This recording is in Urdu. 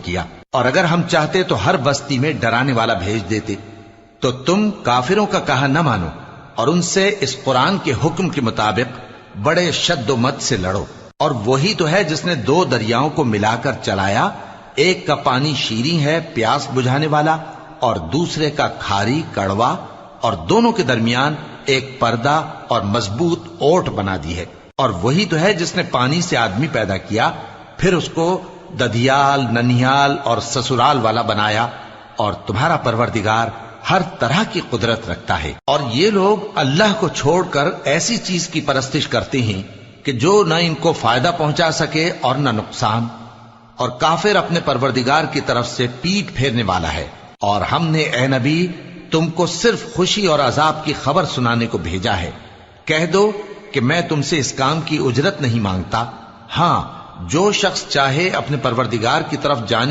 کیا، اور اگر ہم چاہتے تو ہر بستی میں ڈرانے والا بھیج دیتے، تو تم کافروں کا کہا نہ مانو اور ان سے اس قرآن کے حکم کے مطابق بڑے شد و مت سے لڑو۔ اور وہی تو ہے جس نے دو دریاؤں کو ملا کر چلایا، ایک کا پانی شیریں ہے پیاس بجھانے والا، اور دوسرے کا کھاری کڑوا، اور دونوں کے درمیان ایک پردہ اور مضبوط اوٹ بنا دی ہے۔ اور وہی تو ہے جس نے پانی سے آدمی پیدا کیا، پھر اس کو ددھیال، ننھیال اور سسرال والا بنایا، اور تمہارا پروردگار ہر طرح کی قدرت رکھتا ہے۔ اور یہ لوگ اللہ کو چھوڑ کر ایسی چیز کی پرستش کرتے ہیں کہ جو نہ ان کو فائدہ پہنچا سکے اور نہ نقصان، اور کافر اپنے پروردگار کی طرف سے پیٹ پھیرنے والا ہے۔ اور ہم نے اے نبی تم کو صرف خوشی اور عذاب کی خبر سنانے کو بھیجا ہے۔ کہہ دو کہ میں تم سے اس کام کی اجرت نہیں مانگتا، ہاں جو شخص چاہے اپنے پروردگار کی طرف جانے